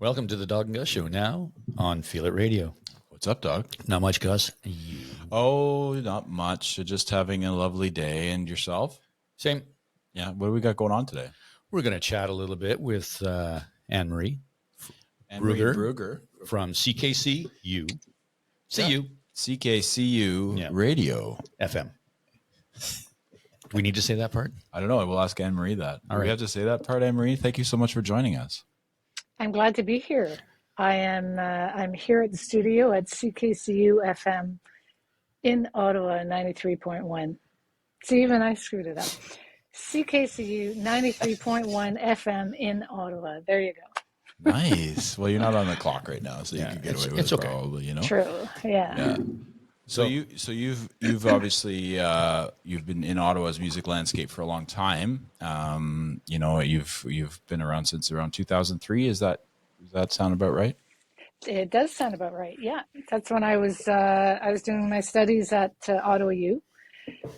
Welcome to the Dawg and Gus show now on Feel It Radio. What's up, Dawg? Not much, Gus. You. Oh, not much. Just having a lovely day. And yourself? Same. Yeah. What do we got going on today? We're going to chat a little bit with Anne-Marie Brugger from CKCU. CKCU Radio. FM. Do we need to say that part? I don't know. I will ask Anne-Marie that. All Do we right. have to say that part, Anne-Marie? Thank you so much for joining us. I'm glad to be here. I'm here at the studio at CKCU FM in Ottawa, 93.1. See, even I screwed it up. CKCU 93.1 FM in Ottawa. There you go. Nice. Well, you're not on the clock right now, so you can get away with it okay. probably, you know? True. Yeah. So you've obviously you've been in Ottawa's music landscape for a long time. You've been around since around 2003. Does that sound about right? It does sound about right. Yeah, that's when I was doing my studies at Ottawa U,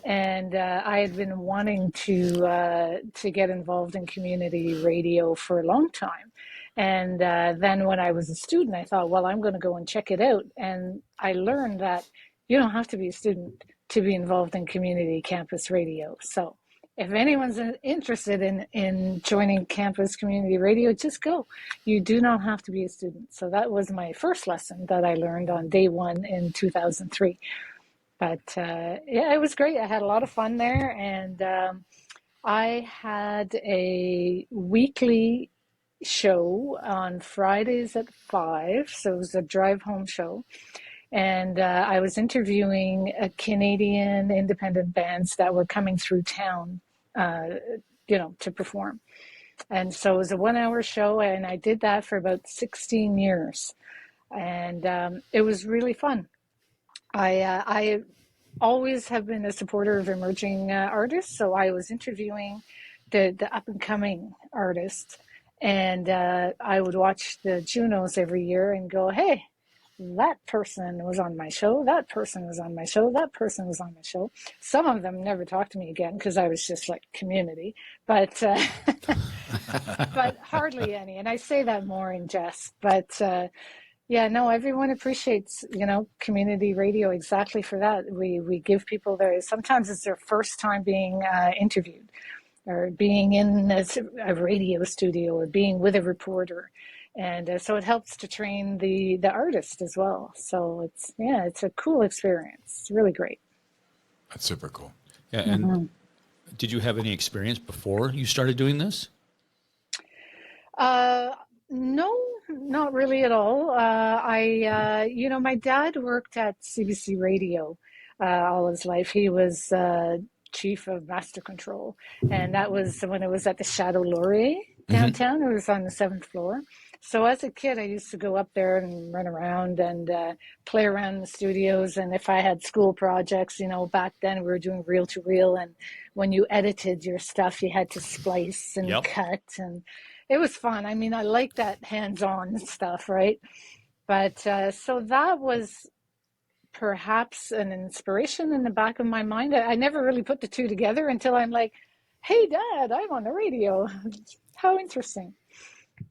and I had been wanting to get involved in community radio for a long time. And then when I was a student, I thought, well, I'm going to go and check it out. And I learned that you don't have to be a student to be involved in community campus radio. So if anyone's interested in joining campus community radio, just go. You do not have to be a student. So that was my first lesson that I learned on day one in 2003. But it was great. I had a lot of fun there. And I had a weekly show on Fridays at 5. So it was a drive home show. And I was interviewing Canadian independent bands that were coming through town, to perform. And so it was a 1-hour show, and I did that for about 16 years. And it was really fun. I always have been a supporter of emerging artists, so I was interviewing the up-and-coming artists. And I would watch the Junos every year and go, hey, that person was on my show, that person was on my show, that person was on my show. Some of them never talked to me again because I was just like community, but but hardly any. And I say that more in jest. But everyone appreciates, community radio exactly for that. We give people sometimes it's their first time being interviewed or being in a radio studio or being with a reporter. And so it helps to train the artist as well. So it's a cool experience. It's really great. That's super cool. Yeah. And did you have any experience before you started doing this? No, not really at all. My dad worked at CBC Radio all his life. He was chief of master control. And that was when it was at the Chateau Laurier downtown. It was on the 7th floor. So as a kid, I used to go up there and run around and play around in the studios. And if I had school projects, back then we were doing reel-to-reel. And when you edited your stuff, you had to splice and cut. And it was fun. I mean, I like that hands-on stuff, right? But so that was perhaps an inspiration in the back of my mind. I never really put the two together until I'm like, hey, Dad, I'm on the radio. How interesting.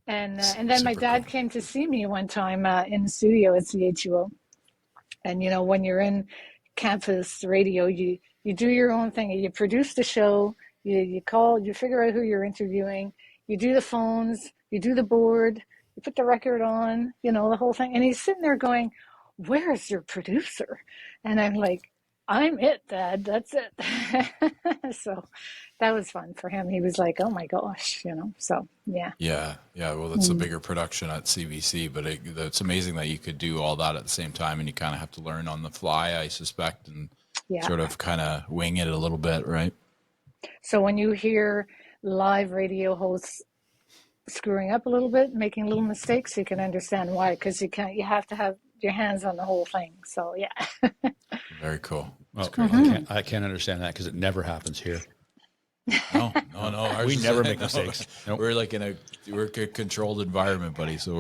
And then my dad came to see me one time in the studio at CHUO. And, when you're in campus radio, you do your own thing. You produce the show, you call, you figure out who you're interviewing, you do the phones, you do the board, you put the record on, the whole thing. And he's sitting there going, where's your producer? And I'm like, I'm it, Dad. That's it. So that was fun for him. He was like, oh my gosh, so yeah. Yeah. Well, that's a bigger production at CBC, but it's amazing that you could do all that at the same time, and you kind of have to learn on the fly, I suspect, and sort of kind of wing it a little bit, right? So when you hear live radio hosts screwing up a little bit, making little mistakes, you can understand why, because you have to have your hands on the whole thing. So yeah. Very cool. Well, I can't understand that because it never happens here. No. We never make mistakes. Nope. We're like we're a controlled environment, buddy. So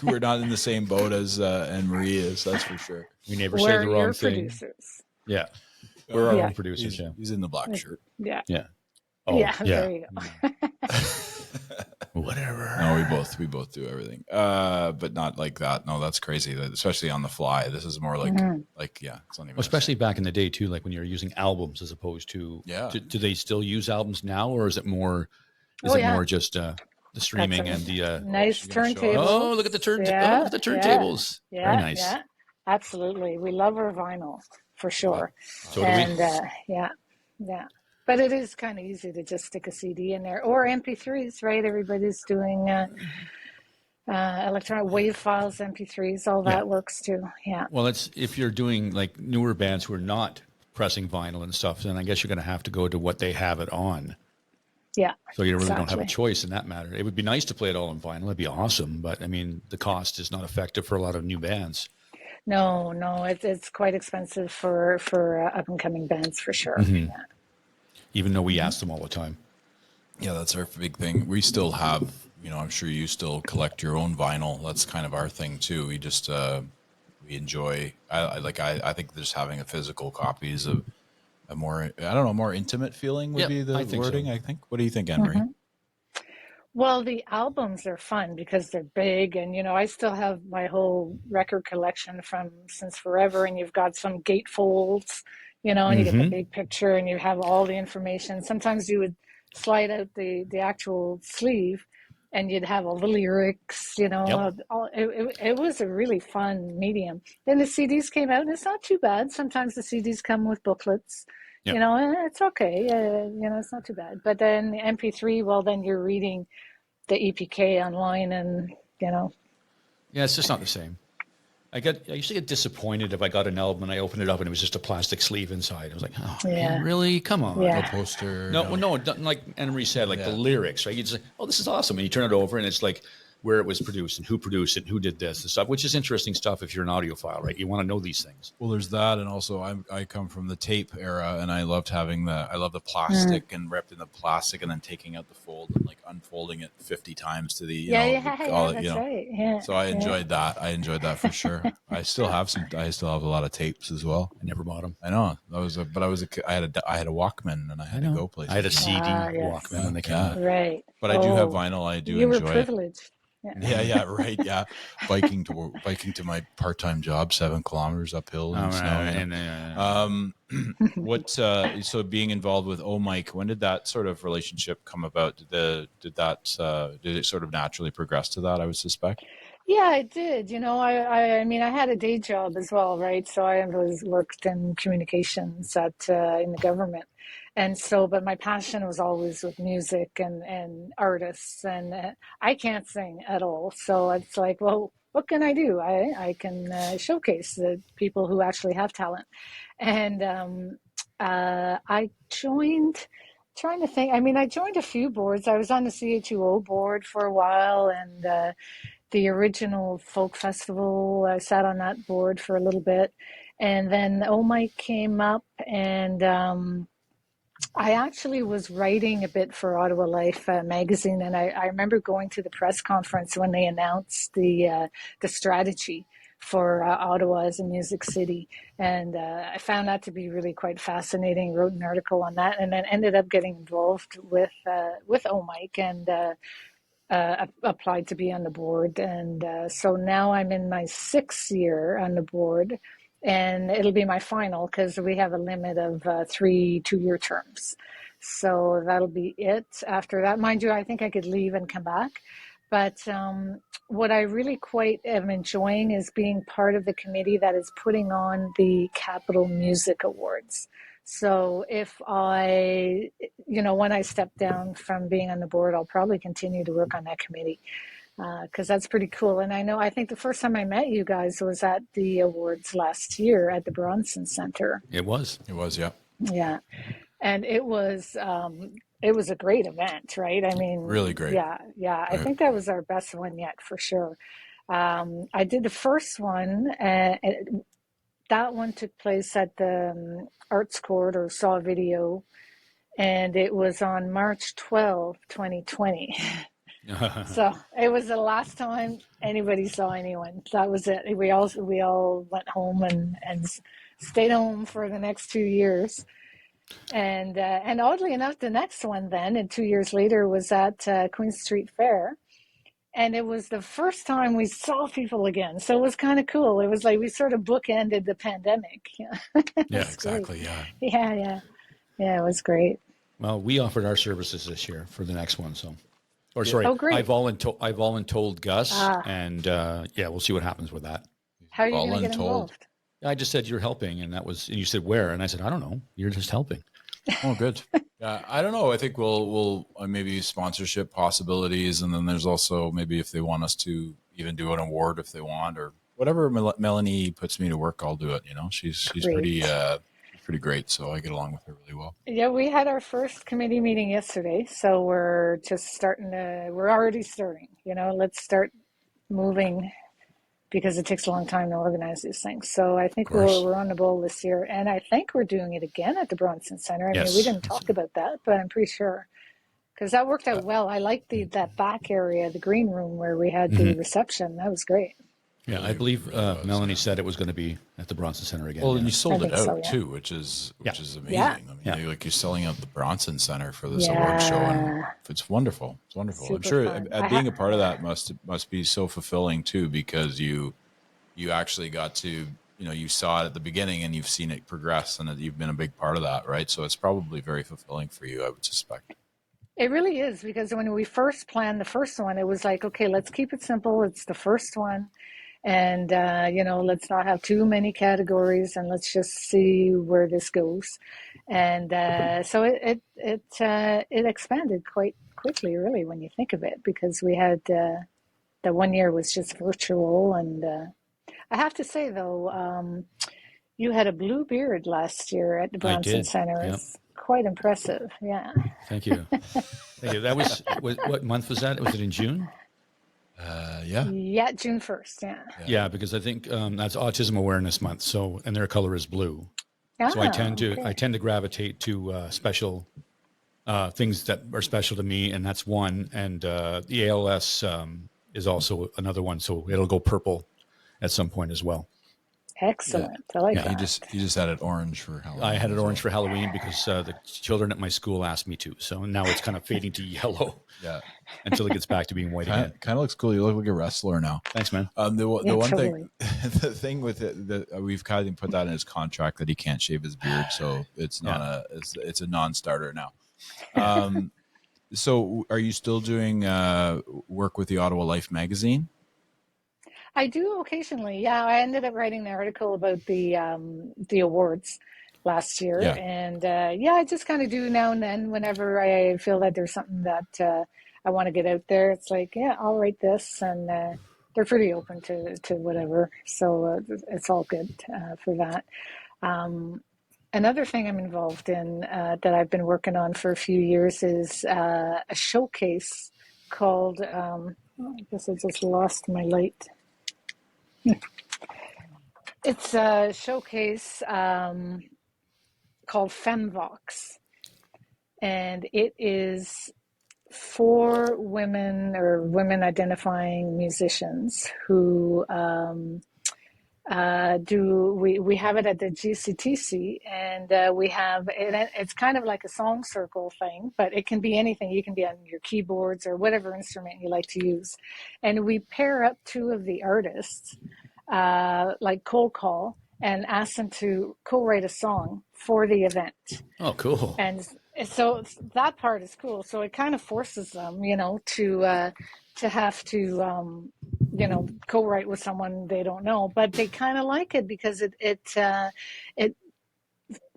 we're not in the same boat as Anne-Marie is. That's for sure. We never say the wrong thing. Producers. Yeah. We're our own producers. He's in the black shirt. Yeah. Yeah. Oh, yeah. There you go. Whatever. No, we both do everything. But not like that. No, that's crazy. Especially on the fly. This is more like yeah, it's not even. Well, especially back in the day too, like when you're using albums as opposed to. Yeah. Do they still use albums now, or is it more? Is it more just the streaming and the nice turntables? Oh, look at the look at the turntables. Very nice. Yeah, absolutely. We love our vinyl for sure. So do and we. yeah. But it is kind of easy to just stick a CD in there or MP3s, right? Everybody's doing electronic wave files, MP3s, all that works too. Yeah. Well, it's if you're doing like newer bands who are not pressing vinyl and stuff, then I guess you're going to have to go to what they have it on. Yeah. So you really don't have a choice in that matter. It woand be nice to play it all on vinyl. It'd be awesome. But I mean, the cost is not effective for a lot of new bands. No, it's quite expensive for up and coming bands for sure. Mm-hmm. Yeah. Even though we ask them all the time. Yeah, that's our big thing. We still have, I'm sure you still collect your own vinyl. That's kind of our thing too. We just we enjoy. I think just having a physical copy is a more more intimate feeling would be the wording. So. I think. What do you think, Anne-Marie? Mm-hmm. Well, the albums are fun because they're big, and I still have my whole record collection from since forever. And you've got some gatefolds. And you get the big picture and you have all the information. Sometimes you would slide out the actual sleeve and you'd have all the lyrics, it was a really fun medium. Then the CDs came out and it's not too bad. Sometimes the CDs come with booklets, it's okay. It's not too bad. But then the MP3, well, then you're reading the EPK online and, Yeah, it's just not the same. I used to get disappointed if I got an album and I opened it up and it was just a plastic sleeve inside. I was like, oh, man, really? Come on. No poster. No, like Anne-Marie said, like the lyrics, right? You just like, oh, this is awesome. And you turn it over and it's like where it was produced and who produced it and who did this and stuff, which is interesting stuff if you're an audiophile, right? You want to know these things. Well, there's that. And also I come from the tape era and I loved having the plastic and wrapped in the plastic and then taking out the fold and like unfolding it 50 times to the, that's right. Yeah. So I enjoyed that. I enjoyed that for sure. I still have a lot of tapes as well. I never bought them. I know. I had a Walkman and I had to go places. I had a CD Walkman when they came out. Right. But I do have vinyl. I do enjoy it. You were privileged. Yeah, right. Yeah, biking to my part-time job, 7 kilometers uphill in snow. So being involved with Mike, when did that sort of relationship come about? Did it sort of naturally progress to that? I would suspect. Yeah, it did. I mean, I had a day job as well, right? So I worked in communications in the government. And so, but my passion was always with music and artists, and I can't sing at all. So it's like, well, what can I do? I can showcase the people who actually have talent. And I joined, trying to think, I joined a few boards. I was on the CHUO board for a while, and the original folk festival, I sat on that board for a little bit. And then Mike came up, and I actually was writing a bit for Ottawa Life magazine, and I remember going to the press conference when they announced the strategy for Ottawa as a music city, and I found that to be really quite fascinating. Wrote an article on that, and then ended up getting involved with Mike and applied to be on the board, and so now I'm in my 6th year on the board. And it'll be my final because we have a limit of 3 2-year terms. So that'll be it. After that, mind you, I think I could leave and come back. But what I really quite am enjoying is being part of the committee that is putting on the Capital Music Awards. So if when I step down from being on the board, I'll probably continue to work on that committee. Because that's pretty cool. And I think the first time I met you guys was at the awards last year at the Bronson Center. It was, yeah. Yeah. And it was a great event, right? I mean, really great. Yeah. Right. I think that was our best one yet for sure. I did the first one. That one took place at the Arts Court or Saw Video. And it was on March 12, 2020. So it was the last time anybody saw anyone. That was it. We all went home and stayed home for the next 2 years. And oddly enough, the next one then, and 2 years later, was at Queen Street Fair. And it was the first time we saw people again. So it was kind of cool. It was like we sort of bookended the pandemic. Yeah, exactly. Great. Yeah. Yeah, it was great. Well, we offered our services this year for the next one. So, or sorry, Oh, great. I voluntold Gus, and we'll see what happens with that. How are you going to get involved? I just said you're helping, and you said where, and I said I don't know. You're just helping. Oh, good. I don't know. I think we'll maybe sponsorship possibilities, and then there's also maybe if they want us to even do an award if they want, or whatever Melanie puts me to work, I'll do it. You know, she's pretty great, so I get along with her really well. Yeah, we had our first committee meeting yesterday, so we're just we're already starting. You know, let's start moving, because it takes a long time to organize these things. So I think we're on the ball this year. And I think we're doing it again at the Bronson Center. I mean, we didn't talk about that, but I'm pretty sure. Because that worked out well. I liked that back area, the green room where we had the reception. That was great. Yeah, I believe Melanie said it was going to be at the Bronson Center again. Well, and you sold it out too, which is amazing. Yeah. I mean, you're selling out the Bronson Center for this award show, and it's wonderful. It's wonderful. Super I'm sure fun. Being a part of that must be so fulfilling too, because you actually got to, you saw it at the beginning and you've seen it progress, and you've been a big part of that, right? So it's probably very fulfilling for you, I would suspect. It really is, because when we first planned the first one, it was like, okay, let's keep it simple. It's the first one. And, let's not have too many categories, and let's just see where this goes. And so it expanded quite quickly, really, when you think of it, because we had the 1 year was just virtual. And I have to say, though, you had a blue beard last year at the Bronson Center. Yep. It's quite impressive. Yeah. Thank you. Thank you. That was what month was that? Was it in June? Yeah, June 1st. Yeah, because I think that's Autism Awareness Month. So, and their color is blue. So I tend to gravitate to special things that are special to me, and that's one. And the ALS is also another one. So it'll go purple at some point as well. Excellent. I like that. You just had it orange for Halloween. I had it orange for Halloween because the children at my school asked me to. So now it's kind of fading to yellow. Yeah. Until it gets back to being white again. Kind of looks cool. You look like a wrestler now. Thanks, man. The one totally. the thing with it, we've kind of put that in his contract that he can't shave his beard, so it's not it's a non-starter now. So are you still doing work with the Ottawa Life magazine? I do occasionally. Yeah, I ended up writing an article about the awards last year, and I just kind of do now and then whenever I feel that there's something that I want to get out there. It's like, I'll write this, and they're pretty open to whatever, so it's all good for that. Another thing I'm involved in that I've been working on for a few years is a showcase called, I guess I just lost my light. It's a showcase called FemVox, and it is for women or women identifying musicians who we have it at the GCTC, and we have it. It's kind of like a song circle thing, but it can be anything. You can be on your keyboards or whatever instrument you like to use, and we pair up two of the artists, like cold call, and ask them to co-write a song for the event. Oh, cool. And so that part is cool. So it kind of forces them, to have to, co-write with someone they don't know, but they kind of like it because it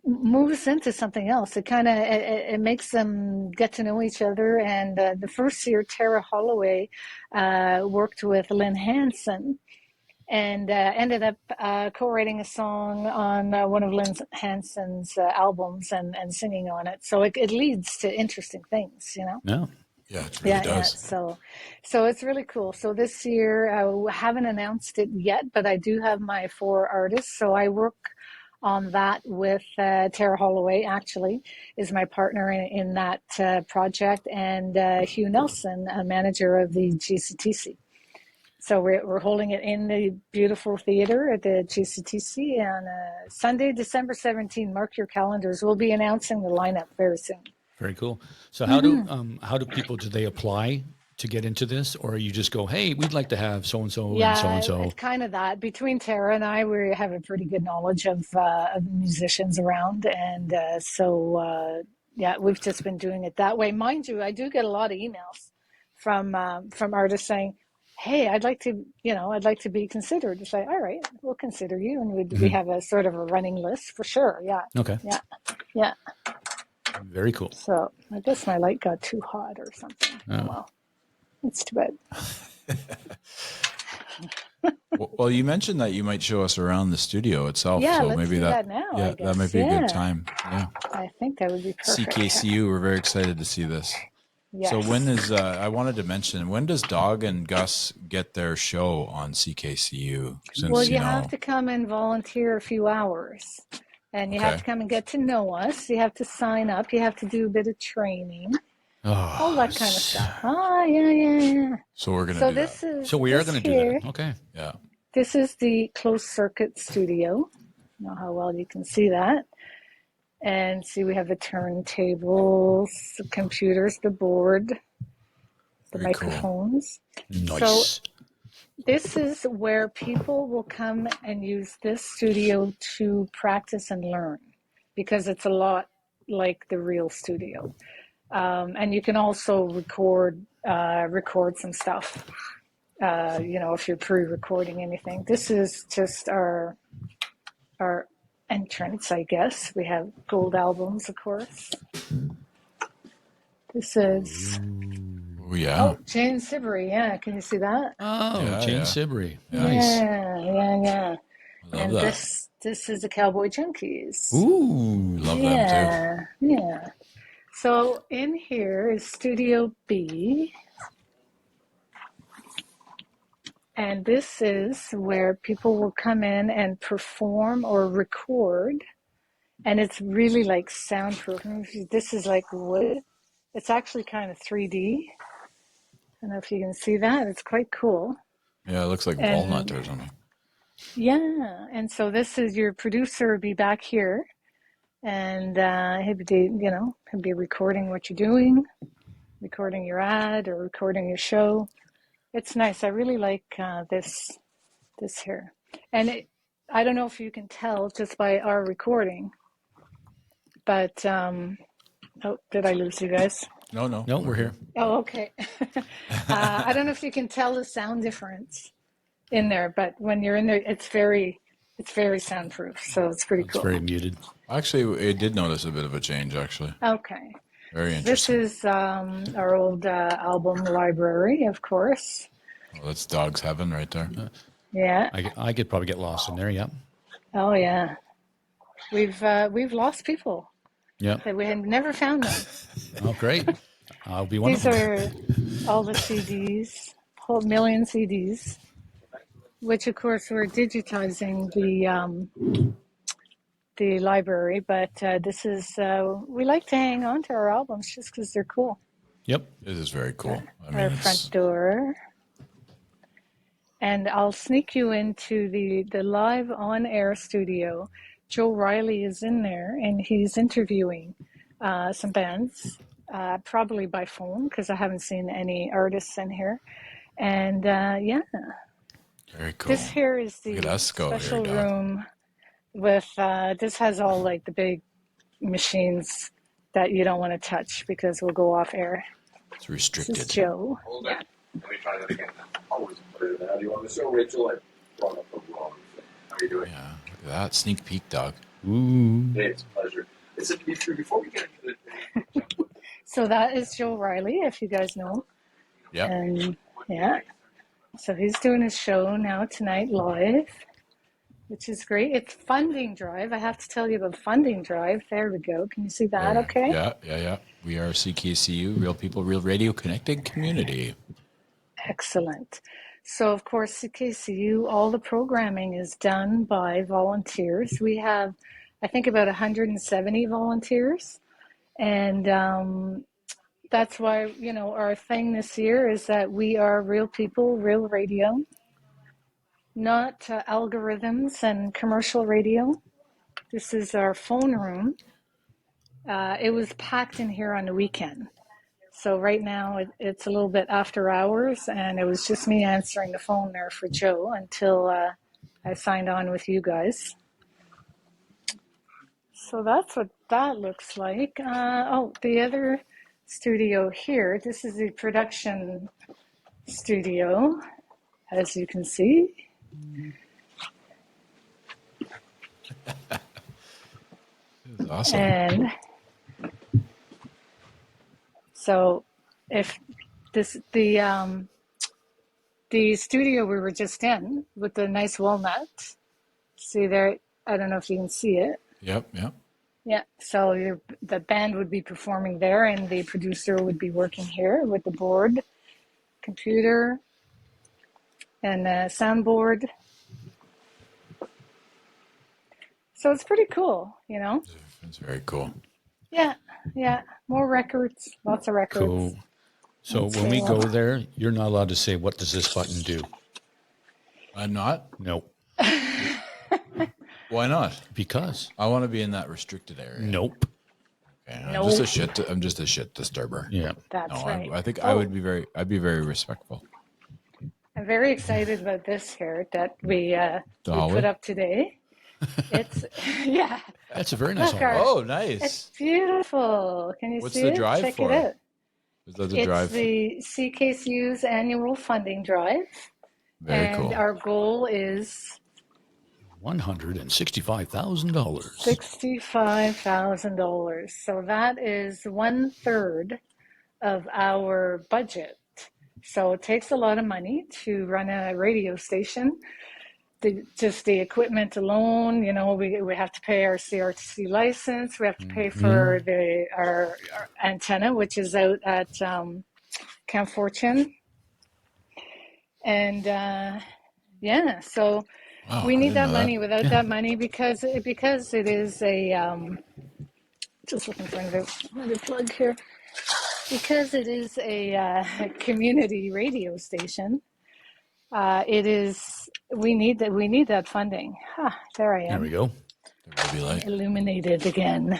moves into something else. It kind of, it makes them get to know each other. And the first year, Tara Holloway worked with Lynn Hansen, and ended up co-writing a song on one of Lynn Hansen's albums and singing on it. So it leads to interesting things, Yeah. Yeah, it really does. So it's really cool. So this year, I haven't announced it yet, but I do have my 4 artists. So I work on that with Tara Holloway, actually, is my partner in that project, and Hugh Nelson, a manager of the GCTC. So we're holding it in the beautiful theater at the GCTC on Sunday, December 17th. Mark your calendars. We'll be announcing the lineup very soon. Very cool. So how do people, do they apply to get into this, or you just go, hey, we'd like to have so-and-so and so-and-so? It's kind of that. Between Tara and I, we have a pretty good knowledge of musicians around. And we've just been doing it that way. Mind you, I do get a lot of emails from artists saying, hey, I'd like to be considered. It's like, all right, we'll consider you. And we have a sort of a running list for sure. Yeah. Okay. Yeah. Very cool. So I guess my light got too hot or something. Oh, well, it's too bad. Well, you mentioned that you might show us around the studio itself. Yeah, so let's maybe do that now. Yeah, that might be a good time. Yeah. I think that would be perfect. CKCU, we're very excited to see this. Yes. So when is, I wanted to mention, when does Dawg and Gus get their show on CKCU? Since, well, you have to come and volunteer a few hours. And you have to come and get to know us. You have to sign up. You have to do a bit of training. All that kind of stuff. Yeah. So we're going to do this that. Is, so we are going to do that. Okay. Yeah. This is the closed circuit studio. I don't know how well you can see that. And see, we have the turntables, the computers, the board, the Very microphones. Cool. Nice. So this is where people will come and use this studio to practice and learn, because it's a lot like the real studio. And you can also record some stuff, if you're pre-recording anything. This is just our entrance, I guess. We have gold albums, of course. This is... Oh, yeah. Oh, Jane Siberry, yeah. Can you see that? Oh, yeah, Jane yeah. Siberry. Nice. Yeah. I love and that. This is the Cowboy Junkies. Ooh, love them too. Yeah. So in here is Studio B. And this is where people will come in and perform or record. And it's really like soundproof. This is like wood. It's actually kind of 3D. I don't know if you can see that. It's quite cool. Yeah, it looks like walnut or something. Yeah. And so this is your producer will be back here. And he'll be recording what you're doing, recording your ad or recording your show. It's nice. I really like this here. And I don't know if you can tell just by our recording, but did I lose you guys? No, we're here. Oh, okay. I don't know if you can tell the sound difference in there, but when you're in there, it's very soundproof. So it's pretty cool. It's very muted. Actually, I did notice a bit of a change, actually. Okay. Very interesting. This is our old album library, of course. Well, that's Dog's Heaven right there. Yeah. I could probably get lost in there. Yeah. Oh yeah. We've lost people. Yeah. That we had never found them. Oh, great. I'll be one of them. These are all the CDs, whole million CDs, which of course we're digitizing the library, but this is we like to hang on to our albums just because they're cool. Yep. This is very cool. Our front door. And I'll sneak you into the live on-air studio. Joe Riley is in there, and he's interviewing some bands, probably by phone, because I haven't seen any artists in here. And very cool. This here is the special room with, this has all like the big machines that you don't want to touch because we'll go off air. It's restricted. This is Joe. Hold on. Let me try that again. Always put it in. How do you want the show, Rachel? I brought up the wrong thing. How are you doing? Yeah, look at that. Sneak peek, Dog. Ooh. Hey, it's a pleasure. Is it before we get into the So that is Joe Riley, if you guys know. Yeah. And yeah. So he's doing his show now tonight live, which is great. It's Funding Drive. I have to tell you about Funding Drive. There we go. Can you see that okay? Yeah. We are CKCU, Real People, Real Radio, Connected Community. Excellent. So, of course, CKCU, all the programming is done by volunteers. We have, I think, about 170 volunteers. And that's why, our thing this year is that we are real people, real radio. not algorithms and commercial radio. This is our phone room. It was packed in here on the weekend. So right now it's a little bit after hours, and it was just me answering the phone there for Joe until I signed on with you guys. So that's what that looks like. The other studio here, this is the production studio, as you can see. Awesome. And so if this the studio we were just in with the nice walnut, see there, I don't know if you can see it. Yep. Yeah, so the band would be performing there, and the producer would be working here with the board, computer, and soundboard. So it's pretty cool, you know? It's very cool. Yeah. More records, lots of records. Cool. So when we go there, you're not allowed to say, what does this button do? I'm not? Nope. Why not? Because. I want to be in that restricted area. Nope. Okay, Nope. I'm just a shit disturber. Yeah. That's right. I think I'd be very respectful. I'm very excited about this here that we put up today. It's, yeah. That's a very nice Look, hallway. Oh, nice. It's beautiful. Can you What's see the it? drive Check for? it out. Is that the It's drive? the CKCU's annual funding drive. Very cool. And our goal is $165,000. $65,000. So that is 1/3 of our budget. So it takes a lot of money to run a radio station. Just the equipment alone, you know, we have to pay our CRTC license. We have to pay for our antenna, which is out at Camp Fortune. And so we need that money. Without that money, because it is a just looking for another plug here. Because it is a community radio station, we need that funding. There I am. There we go. Illuminated again.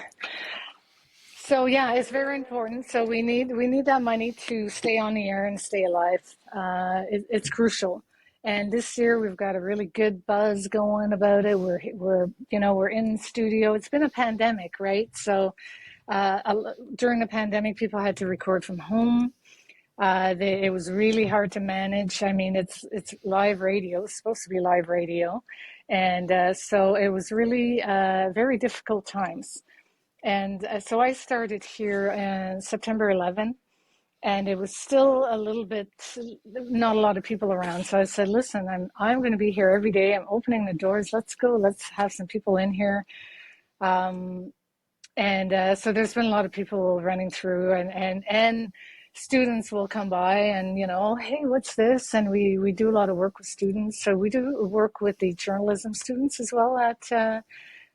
So yeah, it's very important. So we need that money to stay on the air and stay alive. It's crucial. And this year we've got a really good buzz going about it. We're in studio. It's been a pandemic, right? So during the pandemic, people had to record from home. It was really hard to manage. I mean, it's live radio. It's supposed to be live radio. And so it was really very difficult times. And so I started here in September 11, and it was still a little bit, not a lot of people around. So I said, listen, I'm going to be here every day. I'm opening the doors. Let's go. Let's have some people in here. So there's been a lot of people running through, and students will come by and, hey, what's this? And we do a lot of work with students. So we do work with the journalism students as well at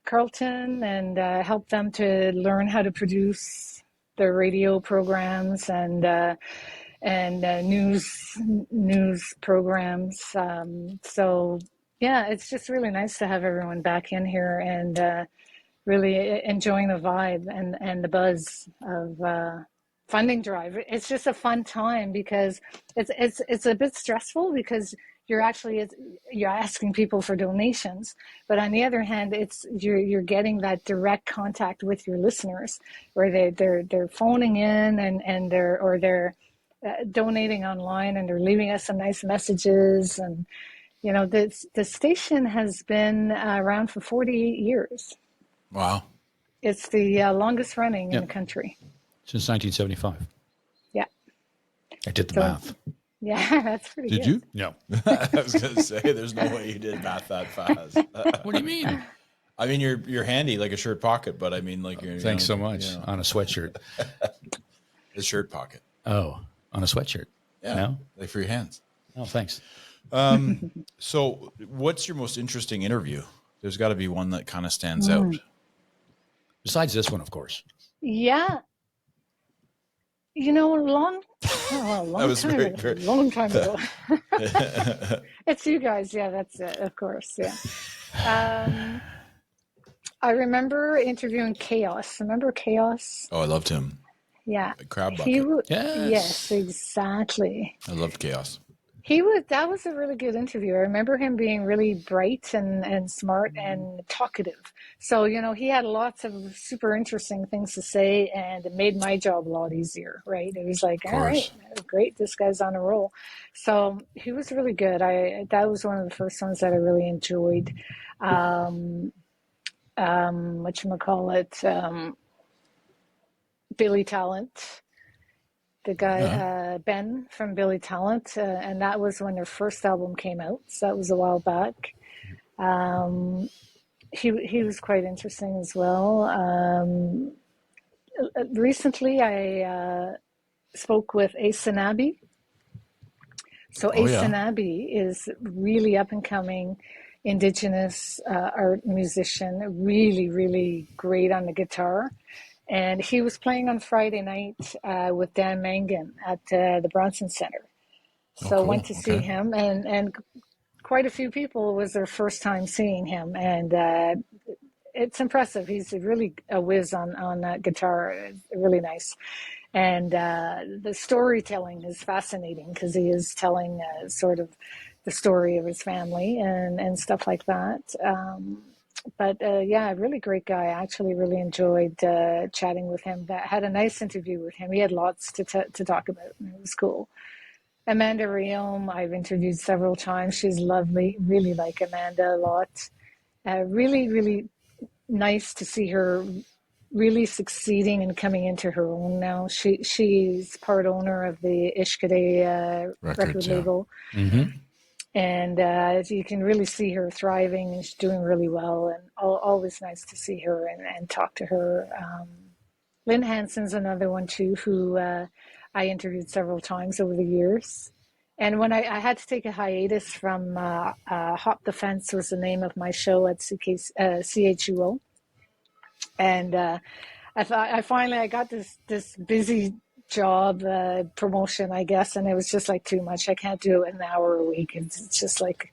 Carleton, and help them to learn how to produce their radio programs and news programs. So yeah, it's just really nice to have everyone back in here and really enjoying the vibe and the buzz of funding drive. It's just a fun time because it's a bit stressful because you're asking people for donations, but on the other hand, you're getting that direct contact with your listeners, where they're phoning in and they're donating online, and they're leaving us some nice messages. And the station has been around for 48 years. Wow. It's the longest running in the country. Since 1975. Yeah. I did the math. Yeah, that's pretty good. Did you? No. I was going to say, there's no way you did math that fast. What do you mean? I mean, you're handy like a shirt pocket, but I mean, like you're. Thanks so much. On a sweatshirt. The shirt pocket. Oh, on a sweatshirt. Yeah. No? Like for your hands. Oh, thanks. So what's your most interesting interview? There's got to be one that kind of stands out. Besides this one, of course. Yeah. long time ago. It's you guys. Yeah, that's it. Of course. Yeah. I remember interviewing Chaos. Remember Chaos? Oh, I loved him. Yeah. Crab Bucket. Yes, exactly. I loved Chaos. That was a really good interview. I remember him being really bright and smart and talkative. So, he had lots of super interesting things to say, and it made my job a lot easier, right? It was like, all right, great, this guy's on a roll. So he was really good. That was one of the first ones that I really enjoyed. Billy Talent. The guy, Ben from Billy Talent, and that was when their first album came out. So that was a while back. He was quite interesting as well. Recently, I spoke with Ace Sanabi. So Ace Sanabi is really up and coming Indigenous art musician, really, really great on the guitar. And he was playing on Friday night with Dan Mangan at the Bronson Center. So I went to see him, and quite a few people, it was their first time seeing him. And it's impressive. He's really a whiz on that guitar, really nice. And the storytelling is fascinating because he is telling sort of the story of his family and stuff like that. But a really great guy. I actually really enjoyed chatting with him. Had a nice interview with him. He had lots to talk about, and it was cool. Amanda Riom, I've interviewed several times. She's lovely. Really like Amanda a lot. Really, really nice to see her really succeeding and coming into her own now. She's part owner of the Ishkade record label. Mm-hmm. And you can really see her thriving, and she's doing really well, and always nice to see her and talk to her. Lynn Hansen's another one too, who I interviewed several times over the years. And when I had to take a hiatus from Hop the Fence was the name of my show at CHUO. And I finally got this busy job promotion, I guess, and it was just like too much. I can't do it an hour a week. It's just like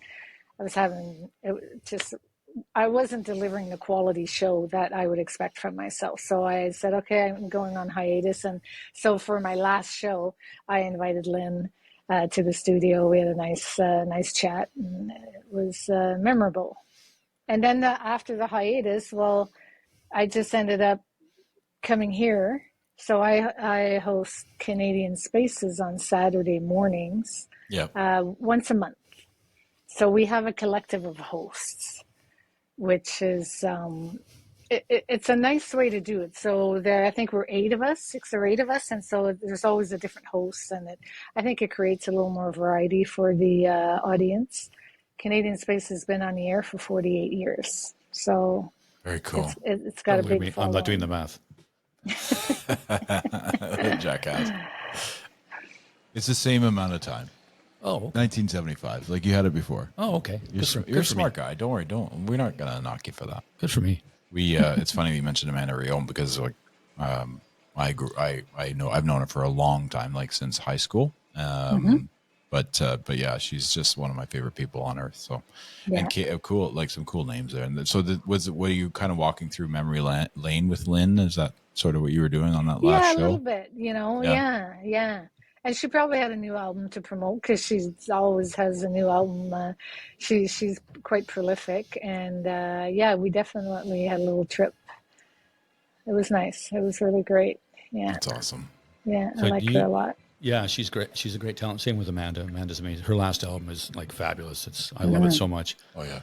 I wasn't delivering the quality show that I would expect from myself. So I said, okay, I'm going on hiatus. And so for my last show, I invited Lynn to the studio. We had a nice chat, and it was memorable. And then after the hiatus, well, I just ended up coming here. So I host Canadian Spaces on Saturday mornings, once a month. So we have a collective of hosts, which is it's a nice way to do it. So I think we're 6 or 8 of us, and so there's always a different host, and I think it creates a little more variety for the audience. Canadian Space has been on the air for 48 years, so very cool. It's got a big following. I'm not doing the math. Jackass. It's the same amount of time. Oh, 1975. Like you had it before. Oh, okay. You're a smart guy. Don't worry. We're not gonna knock you for that. Good for me. It's funny you mentioned Amanda Riom because like I've known her for a long time, like since high school. But yeah, she's just one of my favorite people on earth. So, and cool, like some cool names there. And so, were you kind of walking through memory lane with Lynn? Is that sort of what you were doing on that last show? Yeah, a little bit. Yeah. And she probably had a new album to promote because she always has a new album. She's quite prolific, and we definitely had a little trip. It was nice. It was really great. Yeah, that's awesome. Yeah, so I like her a lot. Yeah, she's great. She's a great talent. Same with Amanda. Amanda's amazing. Her last album is like fabulous. I love it so much. Oh yeah.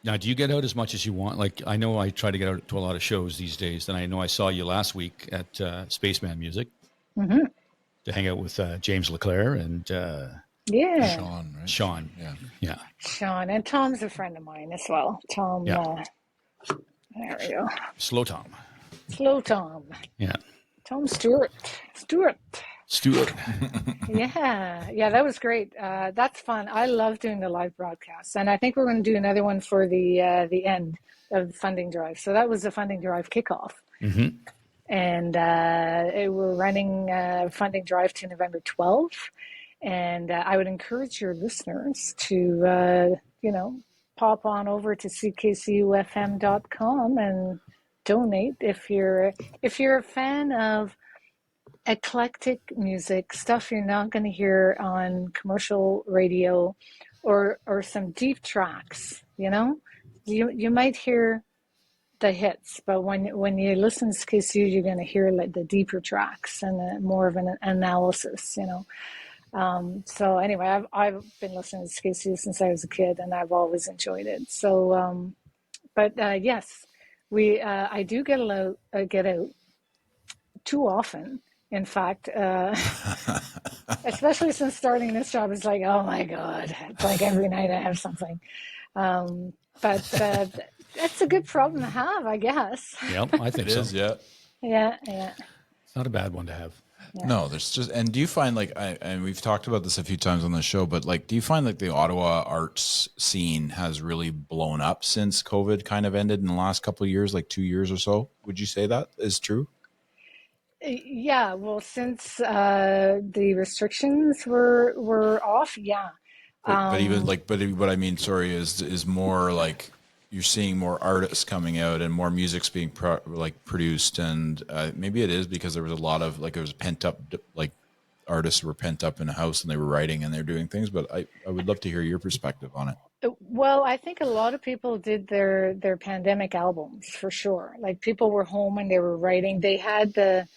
Now, do you get out as much as you want? Like, I know I try to get out to a lot of shows these days. And I know I saw you last week at Spaceman Music to hang out with James LeClaire and Sean, right? Sean. Yeah. Sean, and Tom's a friend of mine as well. Tom. Yeah. There we go. Slow Tom. Yeah. Tom Stewart. Yeah, that was great. That's fun. I love doing the live broadcasts, and I think we're going to do another one for the end of the funding drive. So that was the funding drive kickoff. And we're running a funding drive to November 12th. And I would encourage your listeners to, pop on over to ckcufm.com and donate if you're a fan of eclectic music, stuff you're not going to hear on commercial radio, or some deep tracks. You might hear the hits, but when you listen to CKCU, you're going to hear like the deeper tracks and more of an analysis. So anyway, I've been listening to CKCU since I was a kid, and I've always enjoyed it. So, yes, I do get out too often. In fact, especially since starting this job, it's like, oh my God, it's like every night I have something. But that's a good problem to have, I guess. Yeah, I think so. It is, yeah. Yeah. It's not a bad one to have. Yeah. No, and do you find and we've talked about this a few times on the show, but do you find the Ottawa arts scene has really blown up since COVID kind of ended in the last couple of years, 2 years or so? Would you say that is true? Yeah, well, since the restrictions were off, yeah. But even but I mean, sorry, is more you're seeing more artists coming out and more music's being produced, and maybe it is because there was a lot of there was pent up artists were pent up in a house and they were writing and they're doing things. But I would love to hear your perspective on it. Well, I think a lot of people did their pandemic albums for sure. Like people were home and they were writing. They had the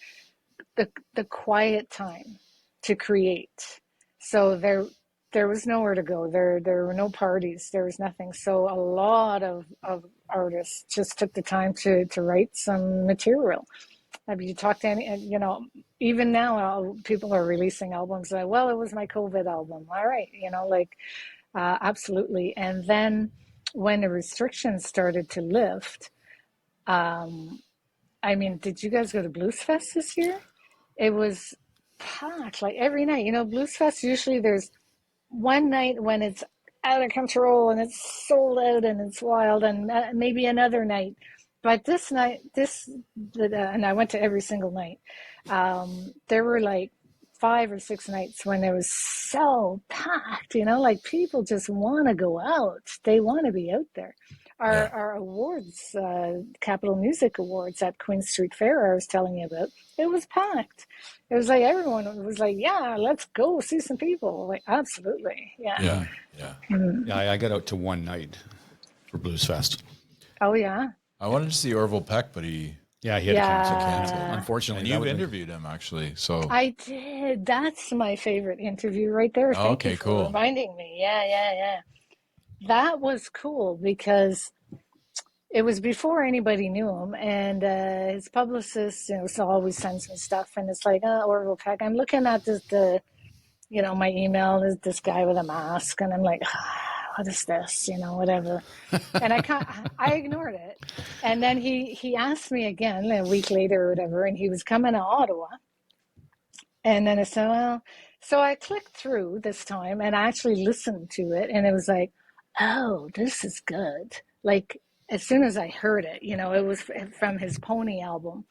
quiet time to create. So there was nowhere to go. There were no parties. There was nothing. So a lot of artists just took the time to write some material. Have you talked to any, even now people are releasing albums like, well, it was my COVID album. All right. Absolutely. And then when the restrictions started to lift, did you guys go to Blues Fest this year? It was packed every night. Blues Fest, usually there's one night when it's out of control and it's sold out and it's wild, and maybe another night. But this night, and I went to every single night. There were 5 or 6 nights when it was so packed, people just want to go out. They want to be out there. Our awards, Capital Music Awards at Queen Street Fair, I was telling you about, it was packed. It was everyone was yeah, let's go see some people. Absolutely. Yeah. Yeah. Mm-hmm. Yeah, I got out to one night for Blues Fest. Oh, yeah. I wanted to see Orville Peck, but he had to cancel. Unfortunately. And you've interviewed him, actually. So I did. That's my favorite interview right there. Thank you for reminding me. Yeah. That was cool because it was before anybody knew him, and his publicist, always sends me stuff, and it's Orville Peck. I'm looking at my email is this guy with a mask, and I'm like, what is this? Whatever. And I ignored it. And then he asked me again a week later or whatever, and he was coming to Ottawa. And then I said, well, so I clicked through this time and I actually listened to it, and it was oh, this is good. As soon as I heard it, it was from his Pony album,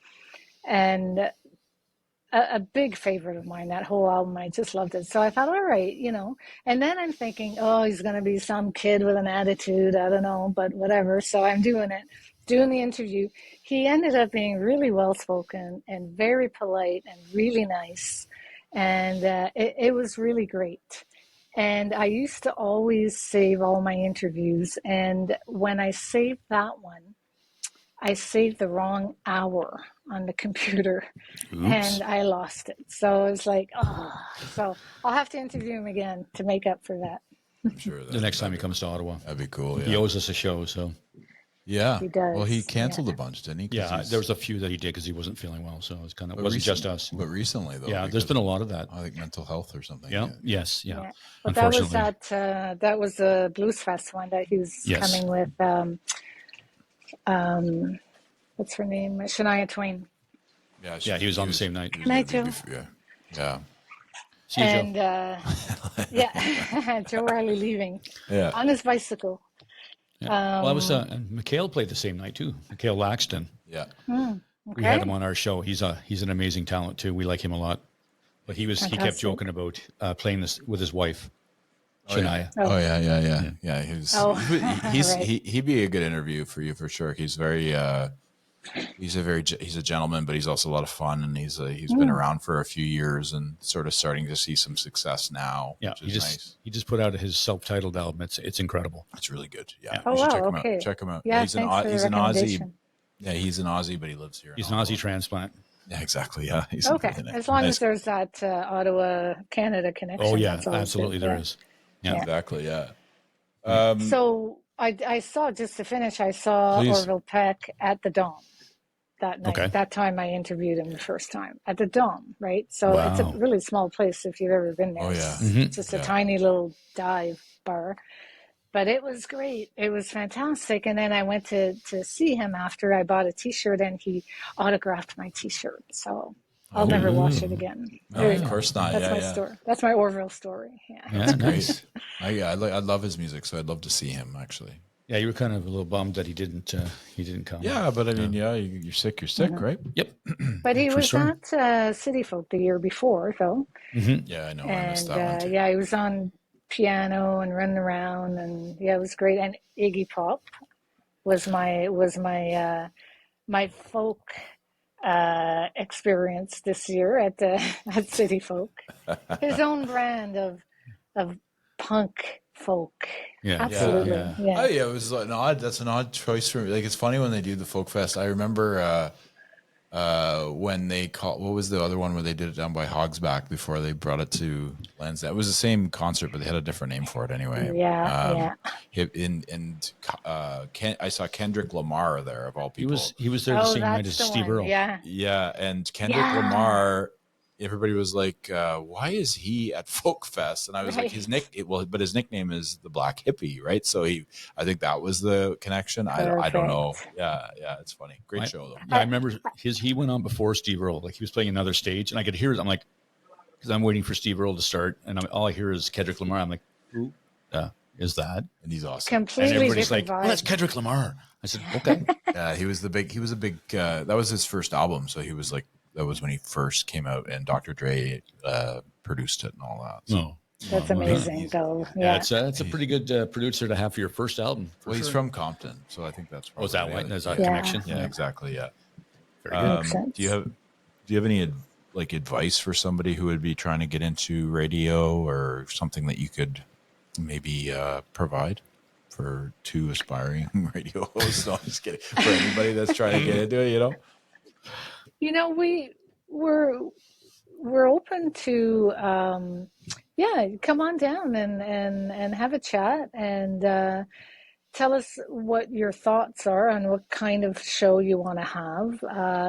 and a big favorite of mine, that whole album. I just loved it. So I thought, all right, and then I'm thinking, oh, he's going to be some kid with an attitude. I don't know, but whatever. So I'm doing the interview. He ended up being really well-spoken and very polite and really nice. And it was really great. And I used to always save all my interviews. And when I saved that one, I saved the wrong hour on the computer. Oops. And I lost it. So it was so I'll have to interview him again to make up for that. I'm sure the next time he comes to Ottawa. That'd be cool. Yeah. He owes us a show, so. Yeah. He does. Well, he canceled a bunch, didn't he? Yeah, there was a few that he did because he wasn't feeling well, so it wasn't just us. But recently, though. Yeah, there's been a lot of that. I think mental health or something. Yeah. Yes. Yeah. But that was the Blues Fest one that he was coming with. What's her name? Shania Twain. Yeah, he was on the same night. Night too. Yeah. See you, and Joe Riley leaving on his bicycle. Yeah. Well, that was and Mikhail played the same night too. Mikhail Laxton. Yeah. We had him on our show. He's an amazing talent too. We like him a lot. But he kept joking about playing this with his wife, Shania. He'd be a good interview for you for sure. He's he's a gentleman, but he's also a lot of fun, and he's been around for a few years and sort of starting to see some success now. Yeah, which is nice. He just put out his self-titled album. It's incredible. It's really good. Yeah. Oh wow. Check him out. Yeah, he's an Aussie. Yeah, he's an Aussie, but he lives here. He's an Aussie transplant. Yeah, exactly. Yeah. He's okay. As long as there's that Ottawa Canada connection. Oh yeah, absolutely there is. Yeah. Exactly. Yeah. So I saw, just to finish, Orville Peck at the Dome that night. Okay. That time I interviewed him the first time at the Dome, right? So it's a really small place if you've ever been there. Oh yeah. It's just a tiny little dive bar. But it was great. It was fantastic. And then I went to see him after. I bought a T-shirt and he autographed my T-shirt. So I'll never watch it again. No, of course not. That's my story. That's my Orville story. Yeah. That's nice. I love his music, so I'd love to see him actually. Yeah, you were kind of a little bummed that he didn't come. Yeah, but I mean, you're sick, right? Yep. But he was at City Folk the year before, though. Mm-hmm. Yeah, I know. I missed that one too. Yeah, he was on piano and running around, and it was great. And Iggy Pop was my folk experience this year at City Folk. His own brand of punk folk. Yeah, absolutely. Yeah. Oh yeah, it was that's an odd choice for me. Like, it's funny when they do the folk fest. I remember when they what was the other one where they did it down by Hogsback before they brought it to Lansdowne? It was the same concert, but they had a different name for it anyway. I saw Kendrick Lamar there, of all people. He was there the same night as Steve Earle. Yeah, and Kendrick Lamar. Everybody was like, "Why is he at Folk Fest?" And I was like, but his nickname is the Black Hippie, right? So I think that was the connection. I don't know. Yeah, it's funny. Great show though. Yeah, I remember he went on before Steve Earle. Like, he was playing another stage, and I could hear it. I'm like, because I'm waiting for Steve Earle to start, and all I hear is Kendrick Lamar. I'm like, who is that? And he's awesome. Completely. And everybody's like, "Oh, that's Kendrick Lamar." I said, "Okay." Yeah, he was a big. That was his first album, so he was like. That was when he first came out, and Dr. Dre produced it and all that. So. That's amazing, though. Yeah, it's a pretty good producer to have for your first album. He's from Compton, so I think that's. Was that why? There's a connection. Yeah, exactly. Yeah. Very good. Do you have any advice for somebody who would be trying to get into radio, or something that you could maybe provide for two aspiring radio hosts? No, I'm just kidding. For anybody that's trying to get into it, we're open to come on down and have a chat and tell us what your thoughts are on what kind of show you want to have.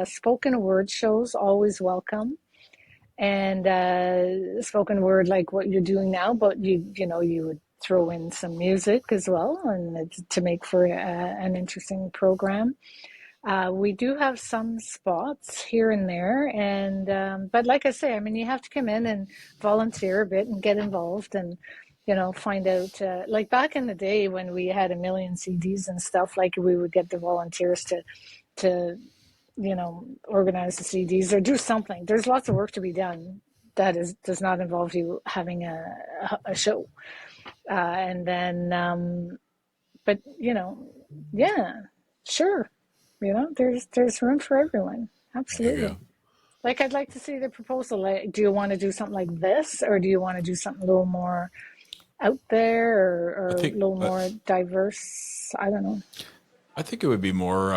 Spoken word shows always welcome, and spoken word like what you're doing now, but you would throw in some music as well, and to make for an interesting program. We do have some spots here and there, and but like I say, I mean, you have to come in and volunteer a bit and get involved, and find out. Like back in the day when we had 1 million CDs and stuff, like we would get the volunteers to organize the CDs or do something. There's lots of work to be done that does not involve you having a show, and then but sure. There's room for everyone. Absolutely. Like, I'd like to see the proposal. Like, do you want to do something like this, or do you want to do something a little more out there, or a little more diverse? I don't know. I think it would be more.